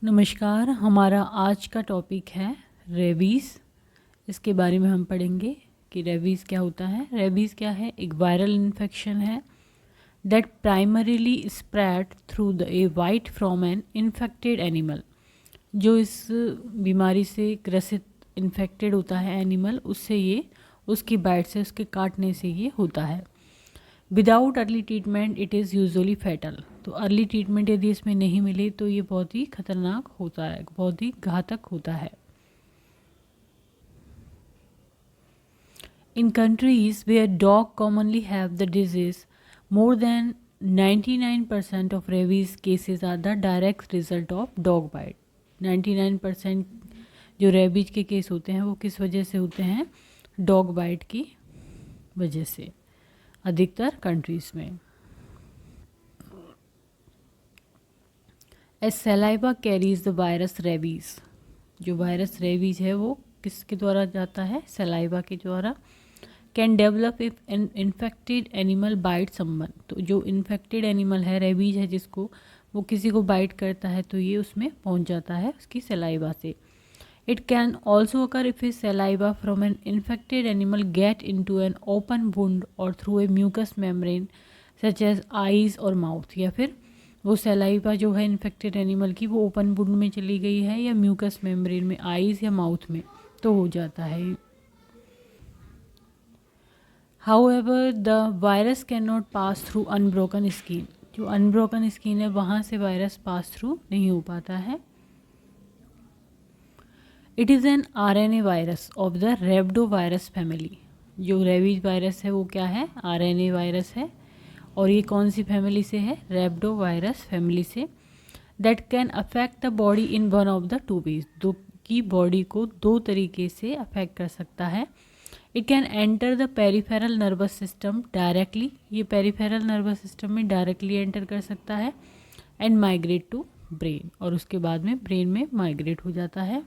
नमस्कार। हमारा आज का टॉपिक है रेबीज़। इसके बारे में हम पढ़ेंगे कि रेबीज़ क्या होता है। रेबीज़ क्या है? एक वायरल इन्फेक्शन है that primarily spread through the A bite from N infected animal. जो इस बीमारी से ग्रसित इन्फेक्टेड होता है एनिमल, उससे ये उसकी बाइट से, उसके काटने से ये होता है। Without early treatment it is usually fatal. तो अर्ली ट्रीटमेंट यदि इसमें नहीं मिले तो ये बहुत ही खतरनाक होता है, बहुत ही घातक होता है। In countries where dog commonly have the disease, more than 99% of rabies cases are the direct result of dog bite. 99% जो रेबीज के केस होते हैं वो किस वजह से होते हैं? डॉग बाइट की वजह से, अधिकतर कंट्रीज में। As saliva carries the virus rabies. जो वायरस रेबीज है वो किसके द्वारा जाता है? सलाइवा के द्वारा। Can develop if an infected animal bite someone. तो जो इन्फेक्टेड एनिमल है, रेबीज है जिसको, वो किसी को बाइट करता है तो ये उसमें पहुंच जाता है उसकी सलाइवा से। It can also occur if a saliva from an infected animal get into an open wound or through a mucous membrane such as eyes or mouth। या फिर वो सलाइवा जो है इन्फेक्टेड एनिमल की वो ओपन वुंड में चली गई है या म्यूकस मेम्ब्रेन में, आईज या माउथ में, तो हो जाता है। However, the virus cannot pass through unbroken skin। जो अनब्रोकन स्किन है वहाँ से वायरस पास थ्रू नहीं हो पाता है। It is an RNA virus of the rhabdovirus family. जो रेबीज वायरस है वो क्या है? RNA वायरस है। और ये कौन सी फैमिली से है? रेब्डोवायरस फैमिली से। That can affect the body in one of the two ways. दो की बॉडी को दो तरीके से अफेक्ट कर सकता है। It can enter the peripheral nervous system directly. ये पेरिफेरल नर्वस सिस्टम में डायरेक्टली एंटर कर सकता है। एंड माइग्रेट टू ब्रेन, और उसके बाद में ब्रेन में माइग्रेट हो जाता है।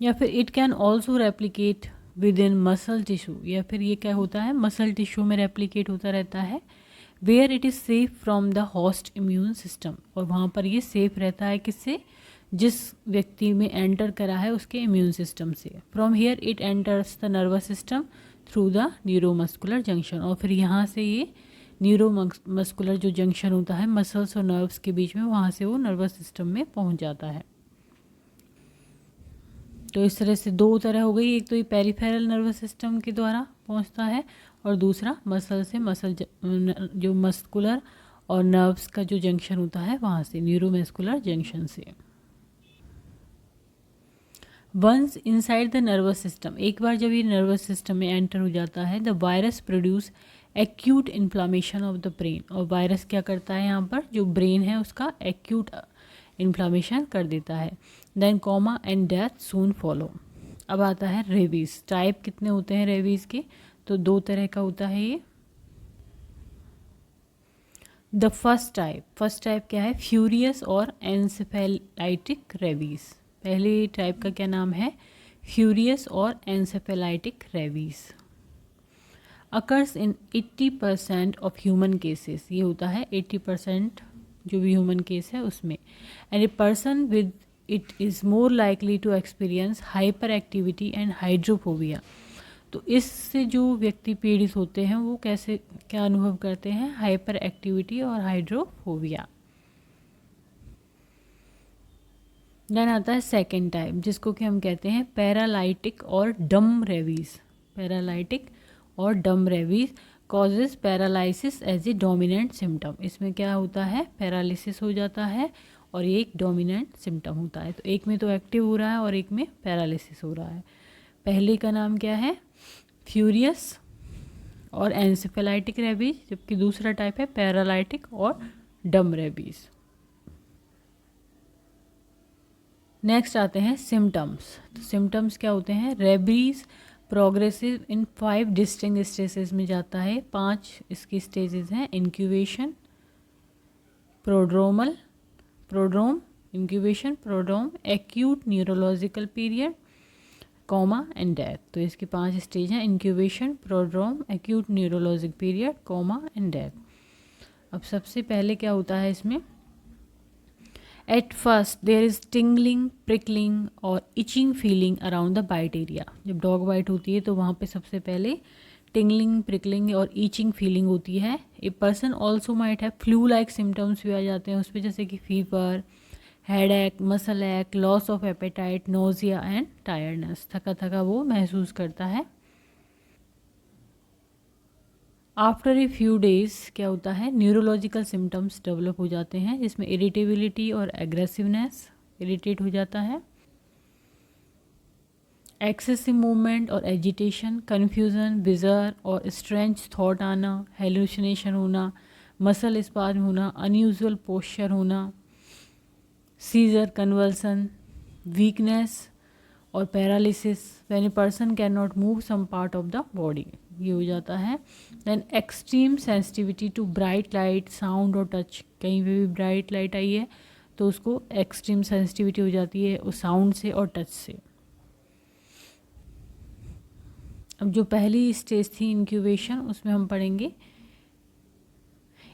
या फिर it can also replicate with in muscle tissue. या फिर ये क्या होता है? मसल टिश्यू में रेप्लिकेट होता रहता है। Where it is safe from the host immune system. और वहाँ पर ये सेफ रहता है किससे? जिस व्यक्ति में एंटर करा है उसके इम्यून सिस्टम से। From here it enters the nervous system through the neuromuscular junction. और फिर यहाँ से ये न्यूरोमस्कुलर जो जंक्शन होता है मसल्स और नर्व्स के बीच में, वहाँ से वो नर्वस सिस्टम में पहुँच जाता है। तो इस तरह से दो तरह हो गई। एक तो ये पेरिफेरल नर्वस सिस्टम के द्वारा पहुंचता है और दूसरा मसल से, मसल जो मस्कुलर और नर्व्स का जो जंक्शन होता है वहाँ से, न्यूरोमस्कुलर जंक्शन से। Once inside the nervous system, एक बार जब ये नर्वस सिस्टम में एंटर हो जाता है, the virus produce acute inflammation of the brain. और वायरस क्या करता है यहाँ पर? जो ब्रेन है उसका एक्यूट इन्फ्लामेशन कर देता है। Then coma and death soon follow. अब आता है रेबीज। टाइप कितने होते हैं रेबीज के? तो दो तरह का होता है ये। द फर्स्ट टाइप क्या है? फ्यूरियस और एंसेफेलाइटिक रेबीज। पहले टाइप का क्या नाम है? फ्यूरियस और encephalitic rabies. Occurs in 80% of human cases. ये होता है 80% जो भी ह्यूमन केस है उसमें। And a person with it is more likely to experience hyperactivity and hydrophobia. तो इससे जो व्यक्ति पीड़ित होते हैं वो कैसे, क्या अनुभव करते हैं? हाइपर एक्टिविटी और हाइड्रोफोबिया। देन आता है सेकेंड टाइप, जिसको कि हम कहते हैं पैरालाइटिक और डम रेबीज। पैरालाइटिक और dumb rabies causes paralysis as a dominant symptom. इसमें क्या होता है? पैरालिसिस हो जाता है और ये एक डोमिनेंट सिम्टम होता है। तो एक में तो एक्टिव हो रहा है और एक में पैरालिसिस हो रहा है। पहले का नाम क्या है? फ्यूरियस और एंसेफेलाइटिक रेबीज, जबकि दूसरा टाइप है पैरालाइटिक और डम रेबीज। नेक्स्ट आते हैं सिम्टम्स। तो सिम्टम्स क्या होते हैं? Rabies progressive in 5 distinct stages में जाता है। 5 इसकी स्टेजेस हैं। Incubation, prodrome, incubation, prodrome, acute neurological period, coma and death. तो इसके 5 स्टेज हैं। Incubation, prodrome, acute neurologic period, coma and death. अब सबसे पहले क्या होता है इसमें? At first there is tingling, prickling और itching feeling around the bite area. जब डॉग बाइट होती है तो वहाँ पे सबसे पहले टिंगलिंग, प्रिकलिंग और ईचिंग फीलिंग होती है। A person also might have flu like symptoms भी आ जाते हैं उस पर, जैसे कि फीवर, हेड एक, मसल एक, loss of appetite, nausea and tiredness. थका थका वो महसूस करता है। आफ्टर ए फ्यू डेज क्या होता है, न्यूरोलॉजिकल सिम्टम्स डेवलप हो जाते हैं, जिसमें इरिटेबिलिटी और एग्रेसिवनेस, इरिटेट हो जाता है, एक्सेसिव मूवमेंट और एजिटेशन, कन्फ्यूज़न, विजर और स्ट्रेंच थॉट आना, हेलुसिनेशन होना, मसल स्पाज्म होना, अनयूजुअल पोस्चर होना, सीजर, कन्वल्सन, वीकनेस और paralysis, when a person can not move some part of the body, ये हो जाता है। देन extreme sensitivity to bright light, sound और टच, कहीं पे भी ब्राइट लाइट आई है तो उसको एक्सट्रीम सेंसिटिविटी हो जाती है उस साउंड से और टच से। अब जो पहली स्टेज थी इंक्यूबेशन, उसमें हम पढ़ेंगे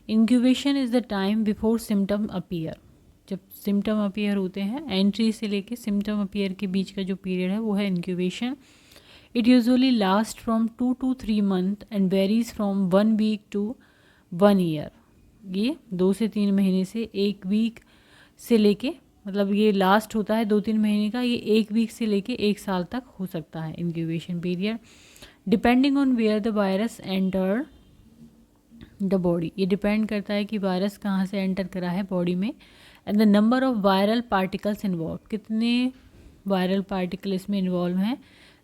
incubation is the time before symptom appear. जब सिम्टम अपीयर होते हैं, एंट्री से लेके सिम्टम अपीयर के बीच का जो पीरियड है वो है incubation. It usually last from 2 to 3 months and varies from 1 week to 1 year। ये 2 से 3 महीने से 1 वीक से लेके, मतलब ये लास्ट होता है 2-3 महीने का, ये 1 वीक से लेके 1 साल तक हो सकता है incubation period, depending on where the virus enter the body. ये डिपेंड करता है कि वायरस कहाँ से एंटर करा है बॉडी में, and the number of viral particles involve, कितने वायरल पार्टिकल इसमें इन्वॉल्व हैं।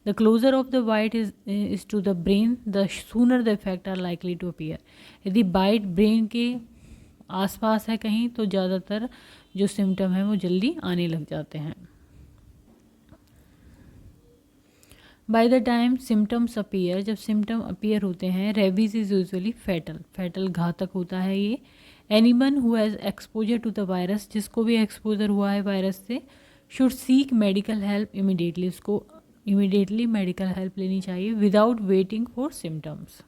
The closer of the bite is to the brain, the sooner the effect are likely to appear. यदि बाइट ब्रेन के आसपास है कहीं तो ज़्यादातर जो सिम्टम है वो जल्दी आने लग जाते हैं। By the time symptoms appear, जब सिम्टम अपीयर होते हैं, rabies is usually fatal, fatal घातक होता है ये। Anyone who has exposure to the virus, जिसको भी एक्सपोजर हुआ है वायरस से, should seek medical help immediately, उसको इमिडिएटली मेडिकल हेल्प लेनी चाहिए without waiting for symptoms.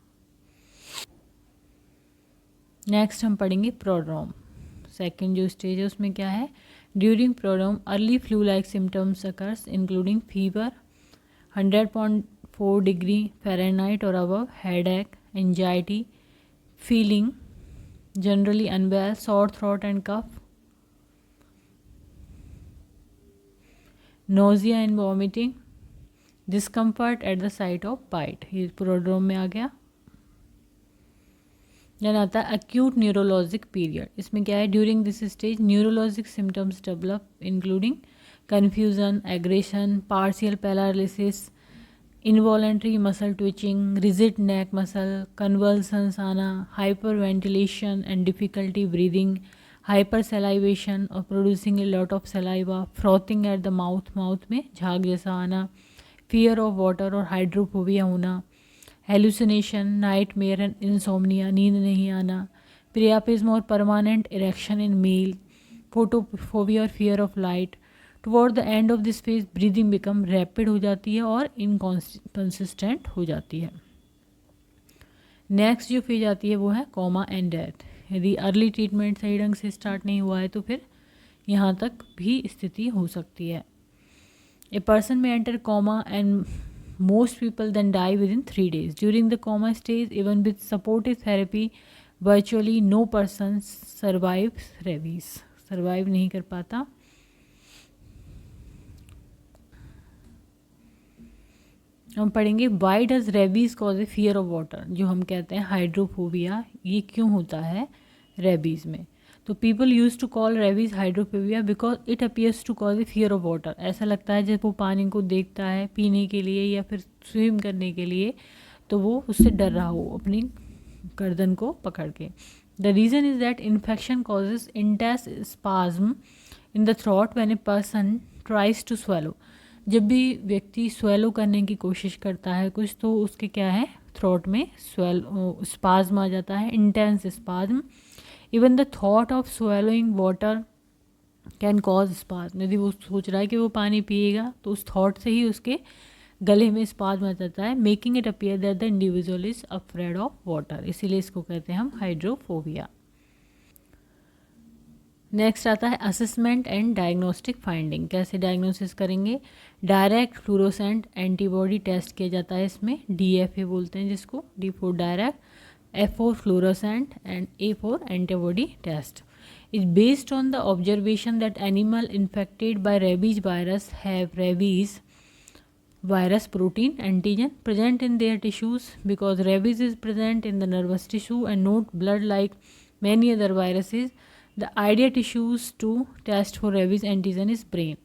Next हम पढ़ेंगे प्रोड्रोम। सेकेंड जो स्टेज है उसमें क्या है, during prodrome early flu like symptoms occurs including fever 100.4 degree Fahrenheit और above, headache, anxiety, feeling generally unwell, sore throat and cough, nausea and vomiting, discomfort at the site of bite, ये prodrome में आ गया। Then आता है acute neurologic period. इसमें क्या है, during this stage neurologic symptoms develop including confusion, aggression, partial paralysis, involuntary muscle twitching, rigid neck muscle, convulsions आना, hyper ventilation and difficulty breathing, hyper salivation और producing a lot of saliva, frothing at the mouth, mouth में झाग जैसा आना, fear of water और hydrophobia होना, hallucination, nightmare and insomnia, नींद नहीं आना, प्रियापिज्म और permanent erection in male, photophobia और fear of light. Toward the end of this phase breathing become rapid हो जाती है और इनकॉन्सिस्टेंट हो जाती है। नेक्स्ट जो फेज आती है वो है कोमा एंड डेथ। यदि अर्ली ट्रीटमेंट सही ढंग से स्टार्ट नहीं हुआ है तो फिर यहाँ तक भी स्थिति हो सकती है। ए पर्सन में enter coma and most people then die within 3 days. During the coma stage, even with supportive therapy, virtually no person survives rabies. Survive नहीं कर पाता। हम पढ़ेंगे why does rabies cause a fear of water, जो हम कहते हैं hydrophobia, ये क्यों होता है रेबीज़ में। तो people use to call rabies hydrophobia because it appears to cause a fear of water. ऐसा लगता है जब वो पानी को देखता है पीने के लिए या फिर स्विम करने के लिए तो वो उससे डर रहा हो अपनी गर्दन को पकड़ के। The reason is that infection causes intense spasm in the throat when a person tries to swallow. जब भी व्यक्ति स्वेलो करने की कोशिश करता है कुछ तो उसके क्या है, थ्रोट में स्पाज्म आ जाता है, intense spasm. Even the thought of swallowing water can cause spasm. यदि वो सोच रहा है कि वो पानी पिएगा तो उस थॉट से ही उसके गले में स्पाज्म आ जाता है, making it appear that the individual is afraid of water. इसीलिए इसको कहते हैं हम हाइड्रोफोबिया। नेक्स्ट आता है असेसमेंट एंड डायग्नोस्टिक फाइंडिंग। कैसे डायग्नोसिस करेंगे? डायरेक्ट फ्लोरोसेंट एंटीबॉडी टेस्ट किया जाता है इसमें, DFA बोलते हैं जिसको, D for direct, F for fluorescent and A for antibody test. Is based on the observation that animal infected by rabies virus have rabies virus protein antigen present in their tissues, because rabies is present in the nervous tissue and not blood like many other viruses. The ideal tissues to test for rabies antigen is brain.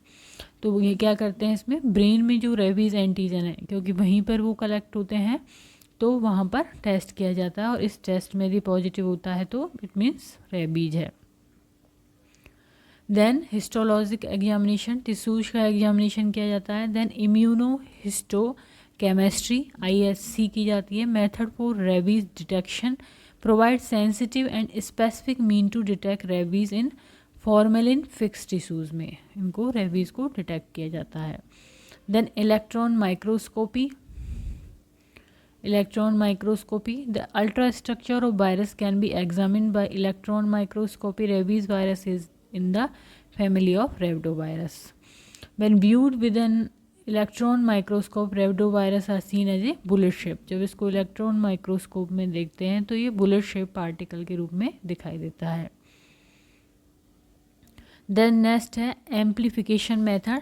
तो ये क्या करते हैं इसमें, brain में जो rabies antigen है, क्योंकि वहीं पर वो कलेक्ट होते हैं, तो वहाँ पर टेस्ट किया जाता है और इस टेस्ट में यदि पॉजिटिव होता है तो इट मीन्स रेबीज है। देन हिस्टोलॉजिक एग्जामिनेशन, टिश्यूज का एग्जामिनेशन किया जाता है। Then immunohistochemistry IHC की जाती है। Method for rabies detection, provide sensitive and specific mean to detect rabies in formalin fix tissues में, इनको रेबीज को डिटेक्ट किया जाता है। Then electron microscopy, the ultrastructure of virus can be examined by electron microscopy. Rabies virus is in the family of rhabdovirus. When viewed with an electron microscope, rhabdovirus are seen as a bullet shape. जब इसको electron microscope में देखते हैं तो ये bullet shape particle के रूप में दिखाई देता है। देन नेक्स्ट है amplification method.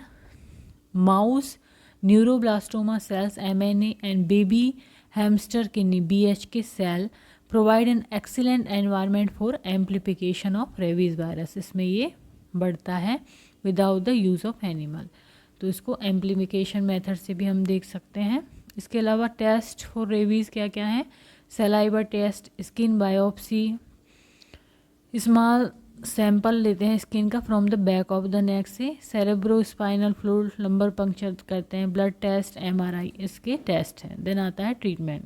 Mouse neuroblastoma cells MNA and baby hamster kidney BHK cell provide an excellent environment for amplification of rabies virus. इसमें ये बढ़ता है without the use of animal, तो इसको एम्प्लीफिकेशन मेथड से भी हम देख सकते हैं। इसके अलावा टेस्ट फॉर रेबीज क्या क्या है? Saliva test, skin biopsy, small sample लेते हैं स्किन का from the back of the neck से, cerebro spinal fluid lumbar puncture करते हैं, ब्लड टेस्ट, MRI इसके टेस्ट हैं। देन आता है ट्रीटमेंट।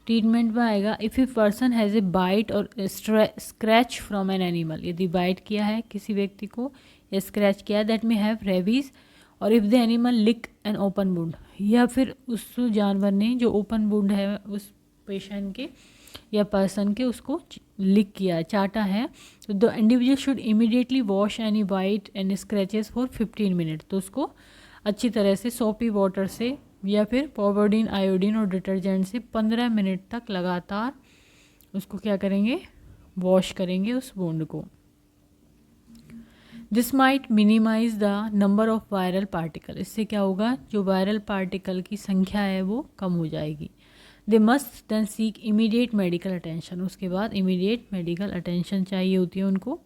ट्रीटमेंट में आएगा if a person has a bite और स्क्रैच फ्रॉम एन एनिमल, यदि बाइट किया है किसी व्यक्ति को या स्क्रैच किया है, दैट में हैव रेबीज, और if the animal lick an open wound, या फिर उस जानवर ने जो ओपन वुंड है उस पेशेंट के या पर्सन के उसको लिक किया, चाटा है, तो the individual should immediately wash any bite and scratches for 15 minute. तो उसको अच्छी तरह से सोपी वाटर से या फिर पोवर्डिन, आयोडीन और डिटर्जेंट से 15 मिनट तक लगातार उसको क्या करेंगे, वॉश करेंगे उस वुंड को। This might minimize the number of viral particle, इससे क्या होगा, जो वायरल पार्टिकल की संख्या है वो कम हो जाएगी। They must then seek immediate medical attention, उसके बाद इमीडिएट मेडिकल अटेंशन चाहिए होती है उनको।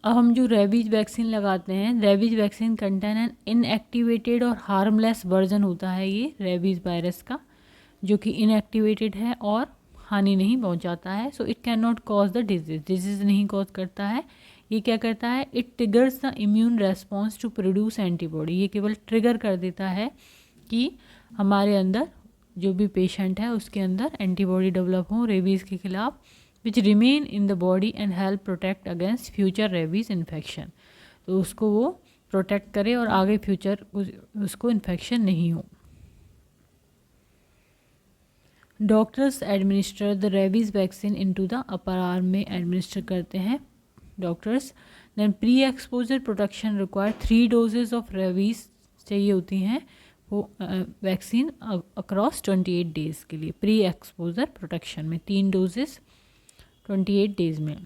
अब हम जो रेबीज वैक्सीन लगाते हैं, rabies vaccine contain an inactivated और हार्मलेस वर्जन होता है ये रेबीज वायरस का, जो कि इनएक्टिवेटेड है और हानि नहीं पहुंचाता है। So it can not cause the disease नहीं कॉज करता है। ये क्या करता है, it triggers the immune response to produce antibody, ये केवल ट्रिगर कर देता है कि हमारे अंदर जो भी पेशेंट है उसके अंदर एंटीबॉडी डेवलप हो रेबीज़ के खिलाफ, which remain in the body and help protect against future rabies infection, तो उसको वो प्रोटेक्ट करे और आगे फ्यूचर उसको इन्फेक्शन नहीं हो। Doctors administer the rabies vaccine into the upper arm में एडमिनिस्टर करते हैं doctors. Then pre exposure protection require 3 doses of rabies चाहिए होती हैं वो वैक्सीन अक्रॉस 28 डेज़ के लिए। प्री एक्सपोजर प्रोटेक्शन में 3 डोजेस 28 डेज़ में।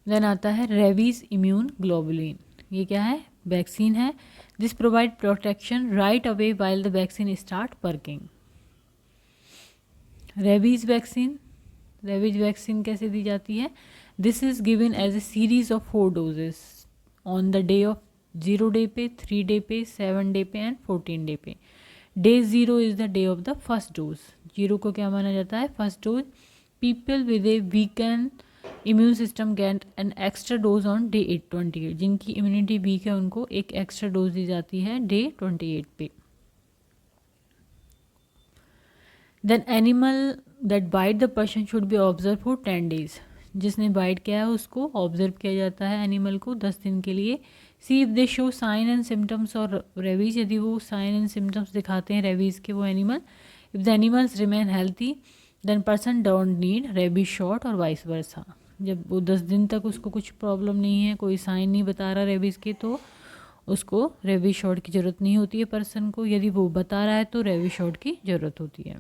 देन आता है रेबीज़ इम्यून ग्लोबुलिन, ये क्या है, वैक्सीन है। This provide protection right away while the vaccine start working. Rabies vaccine कैसे दी जाती है, this is given as a series of 4 doses on the day of 0 day पे, 3 डे पे, 7 डे पे एंड 14 डे पे। Day 0 is the day of the first dose, 0 को क्या माना जाता है, first dose. People with a weaken immune system get an extra dose on day 28, जिनकी इम्यूनिटी वीक है उनको एक एक्स्ट्रा डोज दी जाती है डे 28 पे। Then animal that bite the person should be observe for 10 days, जिसने बाइट किया है उसको ऑब्जर्व किया जाता है एनिमल को 10 दिन के लिए। See if they show sign and symptoms और रेबीज, यदि वो साइन एंड सिम्टम्स दिखाते हैं रेबीज़ के वो animal. If the animals remain healthy then person don't need rabies shot और वाइस वर्सा। जब वो 10 दिन तक उसको कुछ प्रॉब्लम नहीं है, कोई साइन नहीं बता रहा रेबीज़ के, तो उसको रेबीज शॉट की ज़रूरत नहीं होती है पर्सन को। यदि वो बता रहा है तो रेबीज शॉट की ज़रूरत होती है।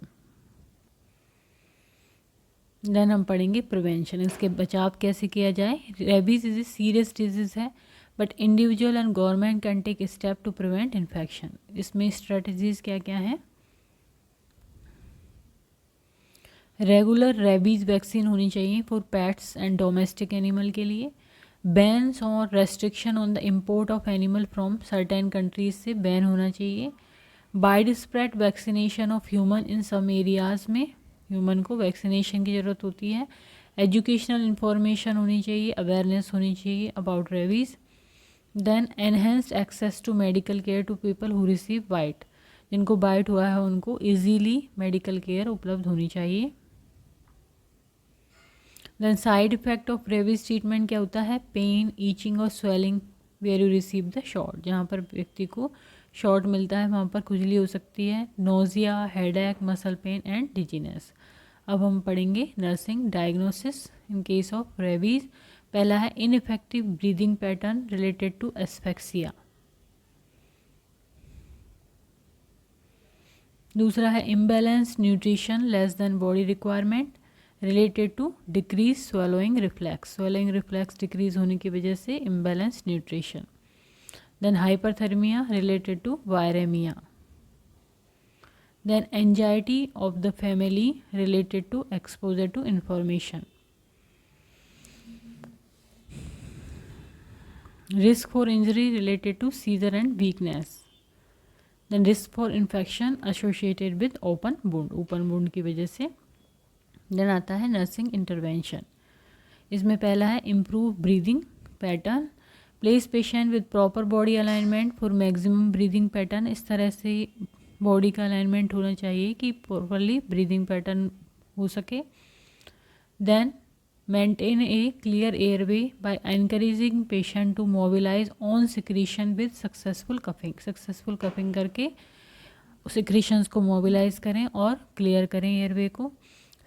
देन हम पढ़ेंगे प्रिवेंशन, इसके बचाव कैसे किया जाए। Rabies is a serious disease है, but individual and government can take step to prevent infection. इसमें स्ट्रेटजीज क्या क्या हैं। रेगुलर रेबीज़ वैक्सीन होनी चाहिए for pets and domestic animal के लिए। बैन्स और restriction on the import of animal from certain countries से बैन होना चाहिए। Wide spread vaccination of human in some areas में ह्यूमन को वैक्सीनेशन की ज़रूरत होती है। एजुकेशनल इंफॉर्मेशन होनी चाहिए, अवेयरनेस होनी चाहिए about rabies. Then enhanced access to medical care to people who receive bite, जिनको बाइट हुआ है उनको इजीली मेडिकल केयर उपलब्ध होनी चाहिए। Then side effect of rabies treatment क्या होता है। पेन, ईचिंग और swelling where you receive the shot, जहाँ पर व्यक्ति को शॉट मिलता है वहाँ पर खुजली हो सकती है। Nausea, headache, muscle pain and dizziness. अब हम पढ़ेंगे nursing diagnosis in case of rabies. पहला है ineffective breathing pattern related to asphyxia. दूसरा है imbalance nutrition less than body requirement related to decrease swallowing reflex. swallowing reflex decrease होने की वजह से imbalance nutrition. Then hyperthermia related to viremia. Then anxiety of the family related to exposure to information. Risk for injury related to seizure and weakness. Then risk for infection associated with open wound, open wound की वजह से। Then आता है nursing intervention. इसमें पहला है improve breathing pattern, place patient with proper body alignment for maximum breathing pattern. इस तरह से बॉडी का अलाइनमेंट होना चाहिए कि प्रॉपरली ब्रीदिंग पैटर्न हो सके। Then maintain a clear airway by encouraging patient to mobilize on secretion with successful coughing. Successful coughing करके सिक्रीशंस को मोबिलाइज करें और क्लियर करें एयरवे को।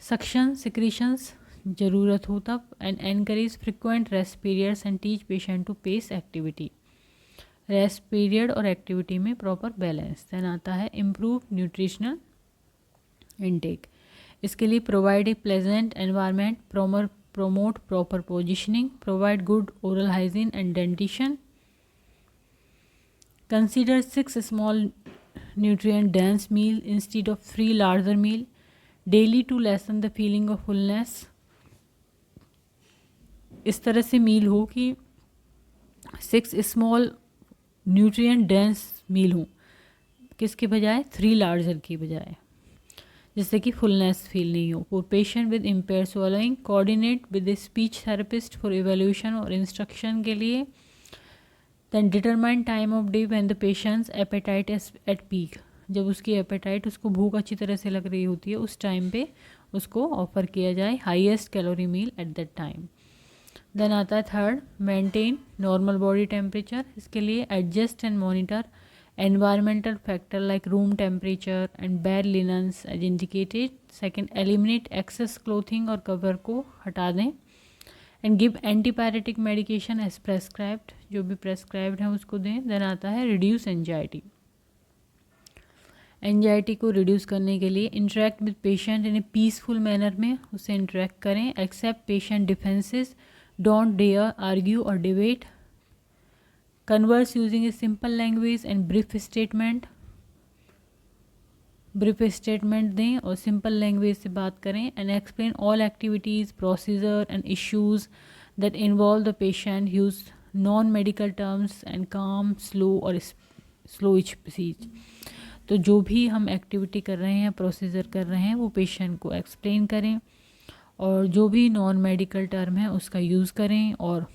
सक्शन सिक्रीशंस ज़रूरत हो तब। And encourage frequent rest periods and teach patient to pace activity. Rest period और एक्टिविटी में प्रॉपर बैलेंस। देन आता है इम्प्रूव न्यूट्रिशनल इनटेक। इसके लिए provide a pleasant environment, promote proper positioning, provide good oral hygiene and dentition. Consider 6 small nutrient dense meal instead of 3 larger meal daily to lessen the feeling of fullness. इस तरह से मील हो कि 6 small nutrient dense मील हो, किसके बजाय 3 larger की बजाय, जिससे कि फुलनेस फील नहीं हो। For patient with impair swallowing, coordinate with a speech therapist for evaluation और इंस्ट्रक्शन के लिए। Then determine time of day when the patient's appetite is at peak, जब उसकी एपेटाइट, उसको भूख अच्छी तरह से लग रही होती है, उस टाइम पे उसको ऑफर किया जाए highest calorie meal at that time. Then आता है third, maintain normal body temperature. इसके लिए adjust and monitor environmental factor like room temperature and bed linens as indicated. Second, eliminate excess clothing और cover को हटा दें। and give antipyretic medication as prescribed, जो भी prescribed है उसको दें। then आता है reduce anxiety। एंजाइटी को रिड्यूस करने के लिए interact with patient in a peaceful manner में उससे इंटरेक्ट करें। Accept patient defenses, don't dare argue और debate. Converse using a simple language and brief statement. Brief statement दें और सिंपल लैंग्वेज से बात करें। And explain all activities, procedure and issues that involve the patient. Use non medical terms and calm, slow और slow speech. तो जो भी हम एक्टिविटी कर रहे हैं, प्रोसीजर कर रहे हैं, वो पेशेंट को एक्सप्लेन करें और जो भी नॉन मेडिकल टर्म है उसका यूज़ करें और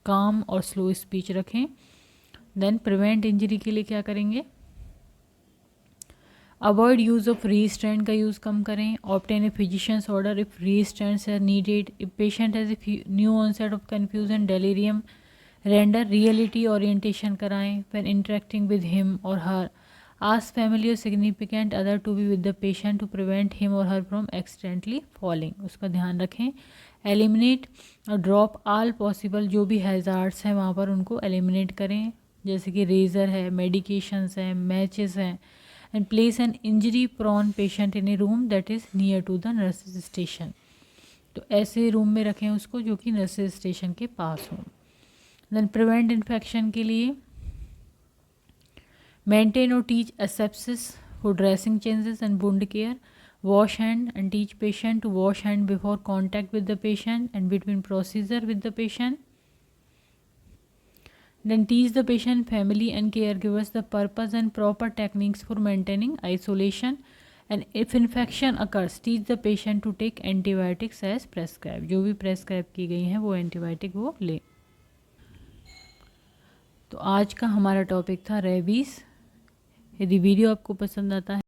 काम और स्लो स्पीच रखें। देन प्रिवेंट इंजरी के लिए क्या करेंगे, अवॉइड यूज़ ऑफ रीस्ट्रेंट का यूज़ कम करें। Obtain a physician's order if restraints are needed. If patient has a new onset of confusion, delirium, render reality orientation कराएं व्हेन इंटरेक्टिंग विद हिम और हर Ask family or significant other to be with the patient to prevent him or her from accidentally falling. उसका ध्यान रखें. Eliminate और drop all possible जो भी hazards हैं वहाँ पर उनको eliminate करें, जैसे कि रेज़र है, medications हैं, matches हैं. And place an injury prone patient in a room that is near to the nurses station. तो ऐसे रूम में रखें उसको जो कि नर्सेज स्टेशन के पास हों. देन प्रिवेंट इन्फेक्शन के लिए मेंटेन और teach asepsis for dressing changes and wound care. Wash hand and teach patient to wash hand before contact with the patient and between procedure with the patient. Then teach the patient, family and caregivers the purpose and proper techniques for maintaining isolation. And if infection occurs, teach the patient to take antibiotics as prescribed. जो भी prescribe की गई हैं वो antibiotic वो ले. तो आज का हमारा टॉपिक था रेबीज़. यदि वीडियो आपको पसंद आता है